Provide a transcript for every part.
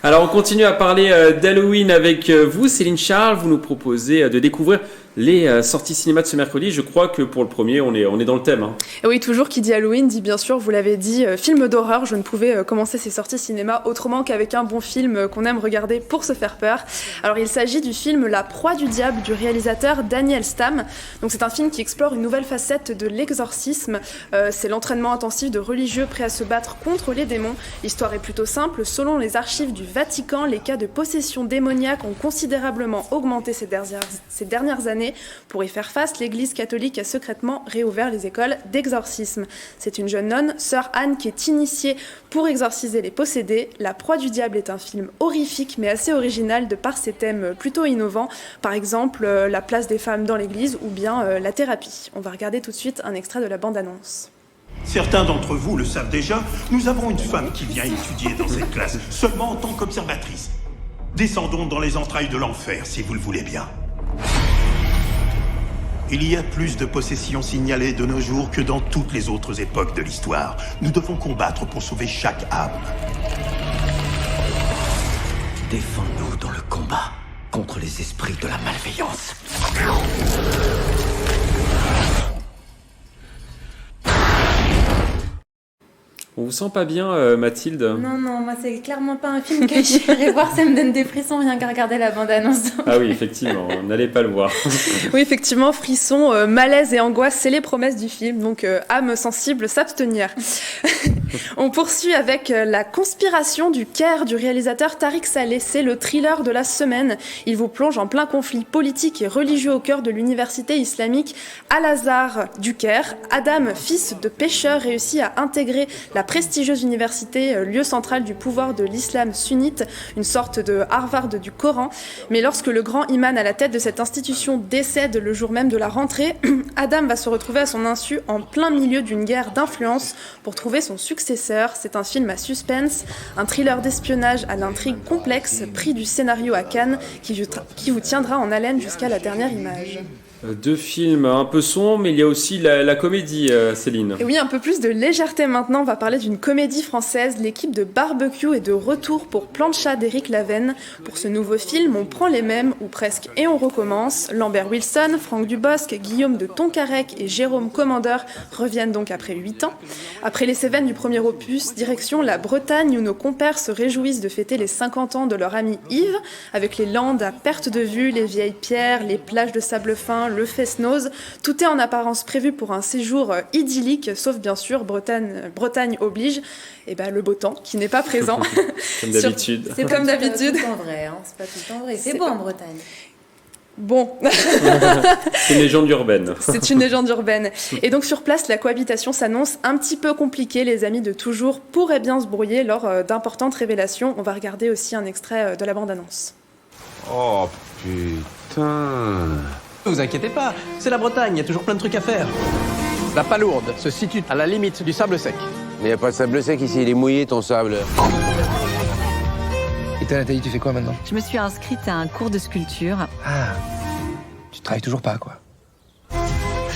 Alors, on continue à parler d'Halloween avec vous, Céline Charles. Vous nous proposez de découvrir les sorties cinéma de ce mercredi. Je crois que pour le premier, on est dans le thème. Hein. Et oui, toujours qui dit Halloween dit bien sûr, vous l'avez dit, film d'horreur. Je ne pouvais commencer ces sorties cinéma autrement qu'avec un bon film qu'on aime regarder pour se faire peur. Alors il s'agit du film La Proie du Diable du réalisateur Daniel Stamm. Donc c'est un film qui explore une nouvelle facette de l'exorcisme. C'est l'entraînement intensif de religieux prêts à se battre contre les démons. L'histoire est plutôt simple. Selon les archives du Vatican, les cas de possession démoniaque ont considérablement augmenté ces dernières années. Pour y faire face, l'Église catholique a secrètement réouvert les écoles d'exorcisme. C'est une jeune nonne, sœur Anne, qui est initiée pour exorciser les possédés. La Proie du Diable est un film horrifique mais assez original de par ses thèmes plutôt innovants. Par exemple, la place des femmes dans l'Église ou bien la thérapie. On va regarder tout de suite un extrait de la bande-annonce. Certains d'entre vous le savent déjà, nous avons une femme qui vient étudier dans cette classe, seulement en tant qu'observatrice. Descendons dans les entrailles de l'enfer, si vous le voulez bien. Il y a plus de possessions signalées de nos jours que dans toutes les autres époques de l'histoire. Nous devons combattre pour sauver chaque âme. Défends-nous dans le combat contre les esprits de la malveillance. On vous sent pas bien, Mathilde? Non, moi c'est clairement pas un film que j'irai voir, ça me donne des frissons rien qu'à regarder la bande-annonce. Ah oui, effectivement, n'allez pas le voir. Oui, effectivement, frissons, malaise et angoisse, c'est les promesses du film, donc âme sensible, s'abstenir. On poursuit avec La Conspiration du Caire du réalisateur Tariq Saleh. C'est le thriller de la semaine. Il vous plonge en plein conflit politique et religieux au cœur de l'université islamique Al-Azhar du Caire. Adam, fils de pêcheur, réussit à intégrer la prestigieuse université, lieu central du pouvoir de l'islam sunnite, une sorte de Harvard du Coran. Mais lorsque le grand imam à la tête de cette institution décède le jour même de la rentrée, Adam va se retrouver à son insu en plein milieu d'une guerre d'influence pour trouver son successeur. C'est un film à suspense, un thriller d'espionnage à l'intrigue complexe, prix du scénario à Cannes, qui vous tiendra en haleine jusqu'à la dernière image. Deux films un peu sombres, mais il y a aussi la comédie, Céline. Et oui, un peu plus de légèreté maintenant. On va parler d'une comédie française. L'équipe de Barbecue est de retour pour Plan de chat d'Éric Lavenne. Pour ce nouveau film, on prend les mêmes, ou presque, et on recommence. Lambert Wilson, Franck Dubosc, Guillaume de Tonquarec et Jérôme Commandeur reviennent donc après 8 ans. Après les Cévennes du premier opus, direction la Bretagne où nos compères se réjouissent de fêter les 50 ans de leur ami Yves, avec les landes à perte de vue, les vieilles pierres, les plages de sable fin, le Fest-Noz. Tout est en apparence prévu pour un séjour idyllique, sauf bien sûr, Bretagne oblige, et le beau temps qui n'est pas présent. Comme d'habitude. C'est comme d'habitude. C'est pas tout le temps vrai, c'est pas tout le temps vrai. C'est beau en Bretagne. Bon. C'est une légende urbaine. C'est une légende urbaine. Et donc sur place, la cohabitation s'annonce un petit peu compliquée. Les amis de toujours pourraient bien se brouiller lors d'importantes révélations. On va regarder aussi un extrait de la bande-annonce. Oh putain. Vous inquiétez pas, c'est la Bretagne, il y a toujours plein de trucs à faire. La Palourde se situe à la limite du sable sec. Mais y a pas de sable sec ici, il est mouillé ton sable. Et toi Nathalie, tu fais quoi maintenant? Je me suis inscrite à un cours de sculpture. Ah, tu travailles toujours pas quoi?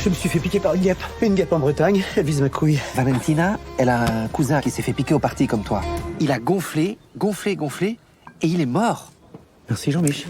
Je me suis fait piquer par une guêpe en Bretagne, elle vise ma couille. Valentina, elle a un cousin qui s'est fait piquer au party comme toi. Il a gonflé, et il est mort. Merci Jean-Mich.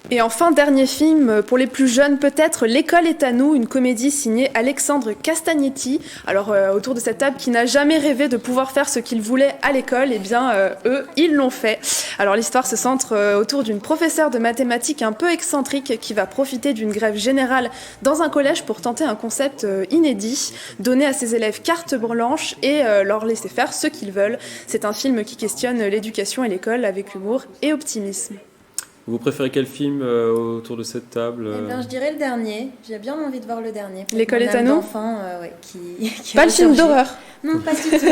Et enfin, dernier film, pour les plus jeunes peut-être, L'école est à nous, une comédie signée Alexandre Castagnetti. Alors, autour de cette table, qui n'a jamais rêvé de pouvoir faire ce qu'il voulait à l'école, eh bien, eux, ils l'ont fait. Alors, l'histoire se centre autour d'une professeure de mathématiques un peu excentrique qui va profiter d'une grève générale dans un collège pour tenter un concept inédit, donner à ses élèves carte blanche et leur laisser faire ce qu'ils veulent. C'est un film qui questionne l'éducation et l'école avec humour et optimisme. Vous préférez quel film autour de cette table Eh bien, je dirais le dernier. J'ai bien envie de voir le dernier. L'école est à nous. Qui pas le film d'horreur. Non, pas du tout.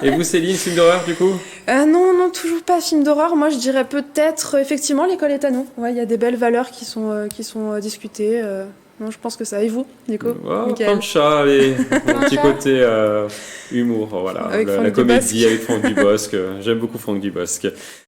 Et vous, Céline, film d'horreur du coup? Non, toujours pas film d'horreur. Moi, je dirais peut-être, effectivement, L'école est à nous. Ouais, il y a des belles valeurs qui sont discutées. Non, je pense que ça. Et vous, Nico? Plein de chats, allez. Un petit côté humour, voilà. Avec la comédie avec Franck Dubosc. J'aime beaucoup Franck Dubosc.